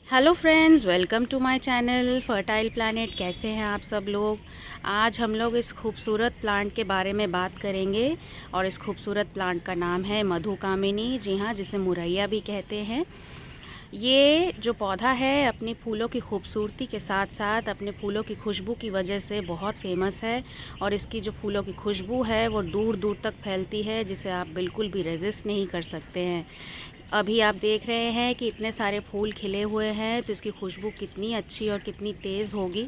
Hello friends, welcome to my channel Fertile Planet. कैसे हैं आप सब लोग। आज हम लोग इस खूबसूरत प्लांट के बारे में बात करेंगे और इस खूबसूरत प्लांट का नाम है मधुकामिनी। जी हाँ, जिसे मुरैया भी कहते हैं। ये जो पौधा है अपने फूलों की खूबसूरती के साथ साथ अपने फूलों की खुशबू की वजह से बहुत फेमस है। और इसकी जो फूलों की खुशबू है वो दूर दूर तक फैलती है, जिसे आप बिल्कुल भी रेजिस्ट नहीं कर सकते हैं। अभी आप देख रहे हैं कि इतने सारे फूल खिले हुए हैं, तो इसकी खुशबू कितनी अच्छी और कितनी तेज़ होगी।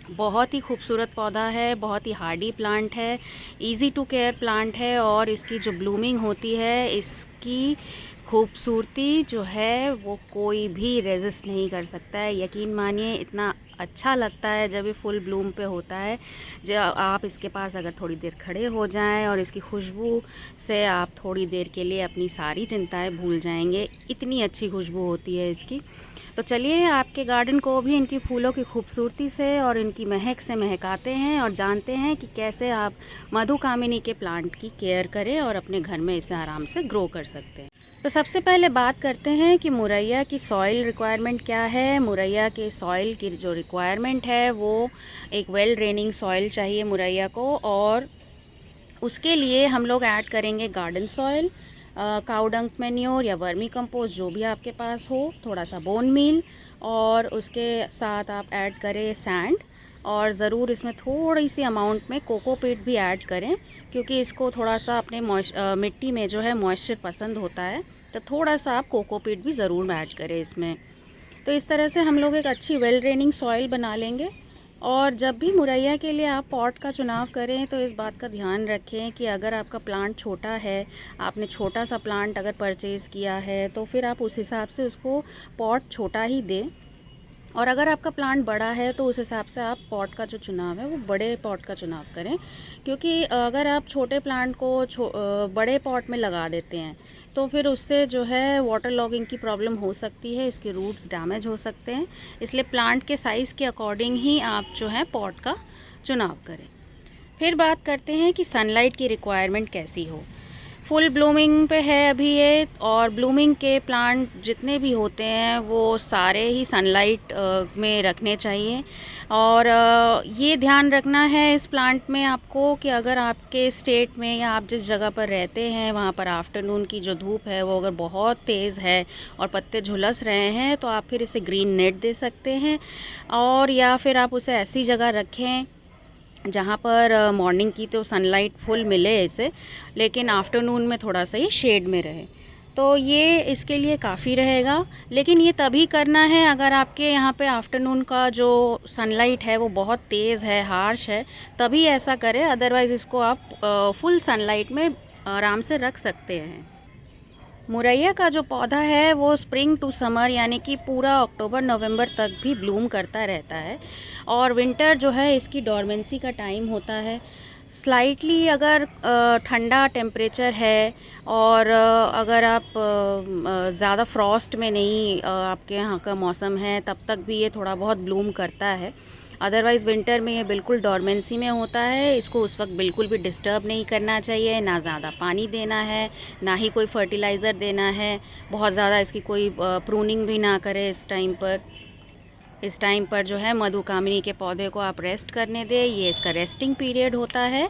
बहुत ही खूबसूरत पौधा है, बहुत ही हार्डी प्लांट है, इजी टू केयर प्लांट है। और इसकी जो ब्लूमिंग होती है, इसकी खूबसूरती जो है वो कोई भी रेजिस्ट नहीं कर सकता है। यकीन मानिए, इतना अच्छा लगता है जब ये फुल ब्लूम पे होता है। जब आप इसके पास अगर थोड़ी देर खड़े हो जाएं और इसकी खुशबू से आप थोड़ी देर के लिए अपनी सारी चिंताएं भूल जाएंगे, इतनी अच्छी खुशबू होती है इसकी। तो चलिए आपके गार्डन को भी इनकी फूलों की खूबसूरती से और इनकी महक से महकाते हैं और जानते हैं कि कैसे आप मधुकामिनी के प्लांट की केयर करें और अपने घर में इसे आराम से ग्रो कर सकते हैं। तो सबसे पहले बात करते हैं कि मुरैया की सॉइल रिक्वायरमेंट क्या है। मुरैया के सॉइल की जो रिक्वायरमेंट है वो एक वेल ड्रेनिंग सॉइल चाहिए मुरैया को। और उसके लिए हम लोग ऐड करेंगे गार्डन सॉइल, काऊ डंग मैन्योर या वर्मी कंपोस्ट, जो भी आपके पास हो, थोड़ा सा बोन मील, और उसके साथ आप ऐड करें सैंड। और ज़रूर इसमें थोड़ी सी अमाउंट में कोकोपीट भी ऐड करें, क्योंकि इसको थोड़ा सा अपने मिट्टी में जो है मॉइस्चर पसंद होता है। तो थोड़ा सा आप कोकोपीट भी ज़रूर ऐड करें इसमें। तो इस तरह से हम लोग एक अच्छी वेल ड्रेनिंग सॉइल बना लेंगे। और जब भी मुरैया के लिए आप पॉट का चुनाव करें तो इस बात का ध्यान रखें कि अगर आपका प्लांट छोटा है, आपने छोटा सा प्लांट अगर परचेज़ किया है, तो फिर आप उस हिसाब से उसको पॉट छोटा ही दें। और अगर आपका प्लांट बड़ा है तो उस हिसाब से आप पॉट का जो चुनाव है वो बड़े पॉट का चुनाव करें। क्योंकि अगर आप छोटे प्लांट को बड़े पॉट में लगा देते हैं तो फिर उससे जो है वाटर लॉगिंग की प्रॉब्लम हो सकती है, इसके रूट्स डैमेज हो सकते हैं। इसलिए प्लांट के साइज़ के अकॉर्डिंग ही आप जो है पॉट का चुनाव करें। फिर बात करते हैं कि सनलाइट की रिक्वायरमेंट कैसी हो। फुल ब्लूमिंग पे है अभी ये, और ब्लूमिंग के प्लांट जितने भी होते हैं वो सारे ही सनलाइट में रखने चाहिए। और ये ध्यान रखना है इस प्लांट में आपको कि अगर आपके स्टेट में या आप जिस जगह पर रहते हैं वहाँ पर आफ्टरनून की जो धूप है वो अगर बहुत तेज़ है और पत्ते झुलस रहे हैं, तो आप फिर इसे ग्रीन नेट दे सकते हैं। और या फिर आप उसे ऐसी जगह रखें जहाँ पर मॉर्निंग की तो सनलाइट फुल मिले इसे, लेकिन आफ्टरनून में थोड़ा सा ये शेड में रहे, तो ये इसके लिए काफ़ी रहेगा। लेकिन ये तभी करना है अगर आपके यहाँ पे आफ्टरनून का जो सनलाइट है वो बहुत तेज़ है, हार्श है, तभी ऐसा करें। अदरवाइज़ इसको आप फुल सनलाइट में आराम से रख सकते हैं। मुरैया का जो पौधा है वो स्प्रिंग टू समर यानी कि पूरा अक्टूबर नवंबर तक भी ब्लूम करता रहता है। और विंटर जो है इसकी डॉर्मेंसी का टाइम होता है। स्लाइटली अगर ठंडा टेम्परेचर है और अगर आप ज़्यादा फ्रॉस्ट में नहीं आपके यहाँ का मौसम है, तब तक भी ये थोड़ा बहुत ब्लूम करता है। अदरवाइज़ विंटर में ये बिल्कुल डॉर्मेंसी में होता है। इसको उस वक्त बिल्कुल भी डिस्टर्ब नहीं करना चाहिए, ना ज़्यादा पानी देना है, ना ही कोई फर्टिलाइज़र देना है। बहुत ज़्यादा इसकी कोई प्रूनिंग भी ना करें इस टाइम पर। इस टाइम पर जो है मधुकामिनी के पौधे को आप रेस्ट करने दें, ये इसका रेस्टिंग पीरियड होता है।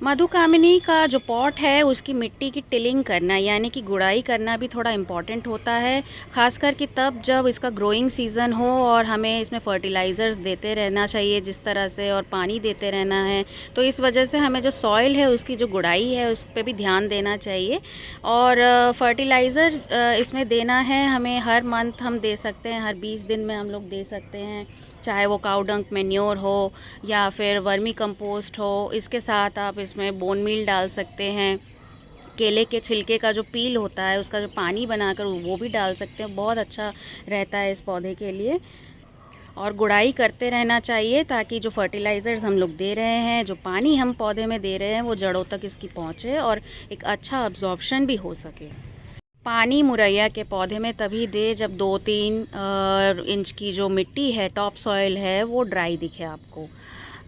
मधुकामिनी का जो पॉट है उसकी मिट्टी की टिलिंग करना यानी कि गुड़ाई करना भी थोड़ा इम्पॉर्टेंट होता है, ख़ासकर कि तब जब इसका ग्रोइंग सीज़न हो और हमें इसमें फर्टिलाइज़र्स देते रहना चाहिए जिस तरह से, और पानी देते रहना है। तो इस वजह से हमें जो सॉइल है उसकी जो गुड़ाई है उस पर भी ध्यान देना चाहिए। और फर्टिलाइज़र इसमें देना है हमें हर मंथ हम दे सकते हैं, हर 20 दिन में हम लोग दे सकते हैं, चाहे वो काऊ डंग मैन्योर हो या फिर वर्मी कंपोस्ट हो। इसके साथ आप इसमें बोन मील डाल सकते हैं। केले के छिलके का जो पील होता है उसका जो पानी बनाकर वो भी डाल सकते हैं, बहुत अच्छा रहता है इस पौधे के लिए। और गुड़ाई करते रहना चाहिए ताकि जो फर्टिलाइज़र्स हम लोग दे रहे हैं, जो पानी हम पौधे में दे रहे हैं, वो जड़ों तक इसकी पहुँचे और एक अच्छा अब्जॉर्प्शन भी हो सके। पानी मुरैया के पौधे में तभी दे जब 2-3 इंच की जो मिट्टी है, टॉप सॉइल है, वो ड्राई दिखे आपको।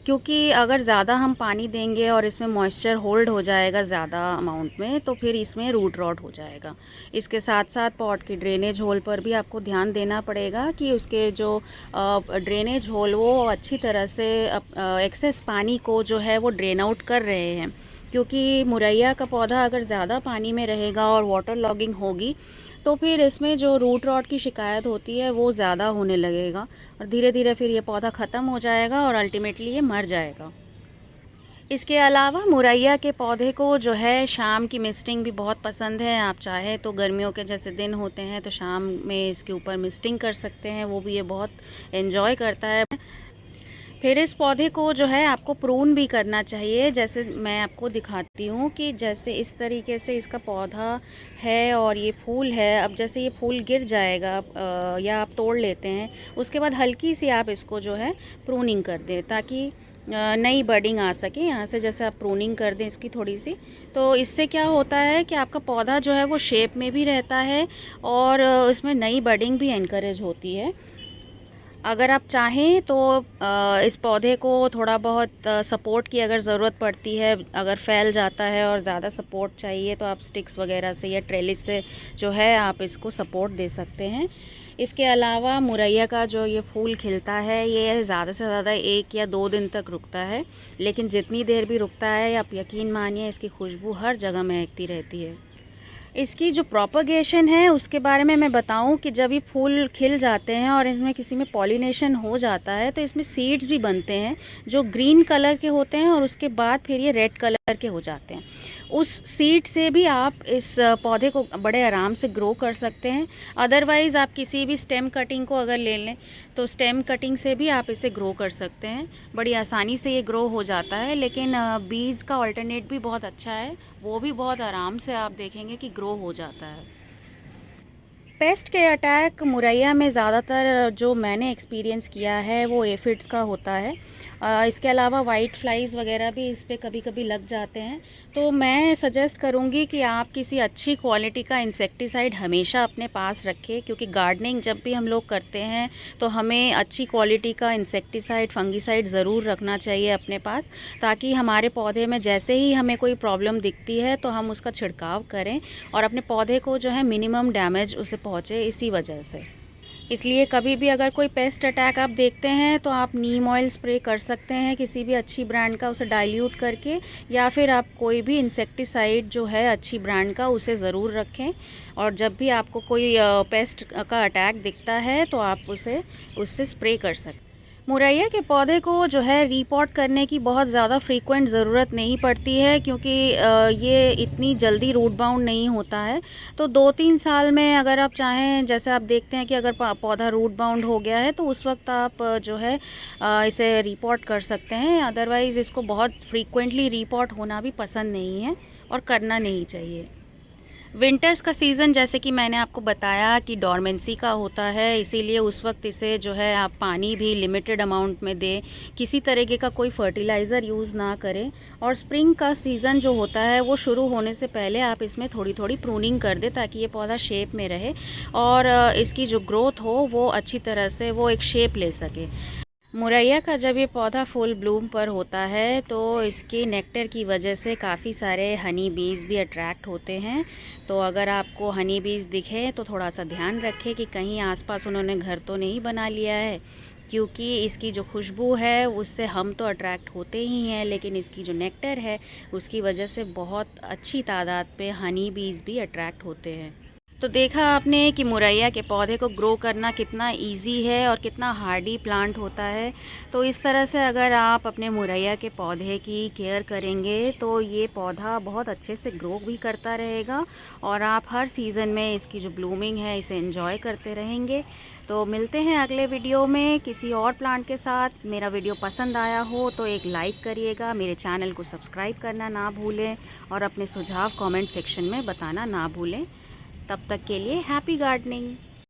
क्योंकि अगर ज़्यादा हम पानी देंगे और इसमें मॉइस्चर होल्ड हो जाएगा ज़्यादा अमाउंट में, तो फिर इसमें रूट रॉट हो जाएगा। इसके साथ साथ पॉट की ड्रेनेज होल पर भी आपको ध्यान देना पड़ेगा कि उसके जो ड्रेनेज होल वो अच्छी तरह से एक्सेस पानी को जो है वो ड्रेन आउट कर रहे हैं। क्योंकि मुरैया का पौधा अगर ज़्यादा पानी में रहेगा और वाटर लॉगिंग होगी, तो फिर इसमें जो रूट रॉट की शिकायत होती है वो ज़्यादा होने लगेगा और धीरे धीरे फिर ये पौधा ख़त्म हो जाएगा और अल्टीमेटली ये मर जाएगा। इसके अलावा मुरैया के पौधे को जो है शाम की मिस्टिंग भी बहुत पसंद है। आप चाहे तो गर्मियों के जैसे दिन होते हैं तो शाम में इसके ऊपर मिस्टिंग कर सकते हैं, वो भी ये बहुत एंजॉय करता है। फिर इस पौधे को जो है आपको प्रून भी करना चाहिए। जैसे मैं आपको दिखाती हूँ कि जैसे इस तरीके से इसका पौधा है और ये फूल है। अब जैसे ये फूल गिर जाएगा या आप तोड़ लेते हैं, उसके बाद हल्की सी आप इसको जो है प्रूनिंग कर दें ताकि नई बडिंग आ सके। यहाँ से जैसे आप प्रूनिंग कर दें इसकी थोड़ी सी, तो इससे क्या होता है कि आपका पौधा जो है वो शेप में भी रहता है और इसमें नई बडिंग भी इनकरेज होती है। अगर आप चाहें तो इस पौधे को थोड़ा बहुत सपोर्ट की अगर ज़रूरत पड़ती है, अगर फैल जाता है और ज़्यादा सपोर्ट चाहिए तो आप स्टिक्स वगैरह से या ट्रेलिस से जो है आप इसको सपोर्ट दे सकते हैं। इसके अलावा मुरैया का जो ये फूल खिलता है ये ज़्यादा से ज़्यादा 1 या 2 दिन तक रुकता है, लेकिन जितनी देर भी रुकता है आप यकीन मानिए इसकी खुशबू हर जगह महकती रहती है। इसकी जो प्रोपगेशन है उसके बारे में मैं बताऊं कि जब ये फूल खिल जाते हैं और इसमें किसी में पॉलिनेशन हो जाता है तो इसमें सीड्स भी बनते हैं जो ग्रीन कलर के होते हैं और उसके बाद फिर ये रेड कलर के हो जाते हैं। उस सीड से भी आप इस पौधे को बड़े आराम से ग्रो कर सकते हैं। अदरवाइज़ आप किसी भी स्टेम कटिंग को अगर ले लें तो स्टेम कटिंग से भी आप इसे ग्रो कर सकते हैं। बड़ी आसानी से ये ग्रो हो जाता है, लेकिन बीज का अल्टरनेट भी बहुत अच्छा है, वो भी बहुत आराम से आप देखेंगे कि ग्रो हो जाता है। पेस्ट के अटैक मुरैया में ज़्यादातर जो मैंने एक्सपीरियंस किया है वो एफिड्स का होता है। इसके अलावा वाइट फ्लाइज़ वगैरह भी इस पे कभी कभी लग जाते हैं। तो मैं सजेस्ट करूँगी कि आप किसी अच्छी क्वालिटी का इंसेक्टिसाइड हमेशा अपने पास रखें, क्योंकि गार्डनिंग जब भी हम लोग करते हैं तो हमें अच्छी क्वालिटी का इंसेक्टिसाइड फंगिसाइड ज़रूर रखना चाहिए अपने पास, ताकि हमारे पौधे में जैसे ही हमें कोई प्रॉब्लम दिखती है तो हम उसका छिड़काव करें और अपने पौधे को जो है मिनिमम डैमेज उसे पहुँचे इसी वजह से। इसलिए कभी भी अगर कोई पेस्ट अटैक आप देखते हैं तो आप नीम ऑयल स्प्रे कर सकते हैं किसी भी अच्छी ब्रांड का, उसे डाइल्यूट करके, या फिर आप कोई भी इंसेक्टिसाइड जो है अच्छी ब्रांड का उसे ज़रूर रखें। और जब भी आपको कोई पेस्ट का अटैक दिखता है तो आप उससे स्प्रे कर सकते हैं। मुरैया के पौधे को जो है रीपॉट करने की बहुत ज़्यादा फ्रीक्वेंट ज़रूरत नहीं पड़ती है, क्योंकि ये इतनी जल्दी रूट बाउंड नहीं होता है। तो 2-3 साल में अगर आप चाहें, जैसे आप देखते हैं कि अगर पौधा रूट बाउंड हो गया है तो उस वक्त आप जो है इसे रीपॉट कर सकते हैं। अदरवाइज़ इसको बहुत फ्रीक्वेंटली रीपॉट होना भी पसंद नहीं है और करना नहीं चाहिए। विंटर्स का सीज़न जैसे कि मैंने आपको बताया कि डॉर्मेंसी का होता है, इसीलिए उस वक्त इसे जो है आप पानी भी लिमिटेड अमाउंट में दें, किसी तरीके का कोई फर्टिलाइज़र यूज़ ना करें। और स्प्रिंग का सीज़न जो होता है वो शुरू होने से पहले आप इसमें थोड़ी थोड़ी प्रूनिंग कर दें ताकि ये पौधा शेप में रहे और इसकी जो ग्रोथ हो वो अच्छी तरह से वो एक शेप ले सके। मुरैया का जब ये पौधा फुल ब्लूम पर होता है तो इसके नेक्टर की वजह से काफ़ी सारे हनी बीज़ भी अट्रैक्ट होते हैं। तो अगर आपको हनी बीज़ दिखे तो थोड़ा सा ध्यान रखें कि कहीं आसपास उन्होंने घर तो नहीं बना लिया है, क्योंकि इसकी जो खुशबू है उससे हम तो अट्रैक्ट होते ही हैं, लेकिन इसकी जो नेक्टर है उसकी वजह से बहुत अच्छी तादाद पे हनी बीज़ भी अट्रैक्ट होते हैं। तो देखा आपने कि मुरैया के पौधे को ग्रो करना कितना इजी है और कितना हार्डी प्लांट होता है। तो इस तरह से अगर आप अपने मुरैया के पौधे की केयर करेंगे तो ये पौधा बहुत अच्छे से ग्रो भी करता रहेगा और आप हर सीज़न में इसकी जो ब्लूमिंग है इसे एंजॉय करते रहेंगे। तो मिलते हैं अगले वीडियो में किसी और प्लांट के साथ। मेरा वीडियो पसंद आया हो तो एक लाइक करिएगा, मेरे चैनल को सब्सक्राइब करना ना भूलें और अपने सुझाव कमेंट सेक्शन में बताना ना भूलें। तब तक के लिए हैप्पी गार्डनिंग।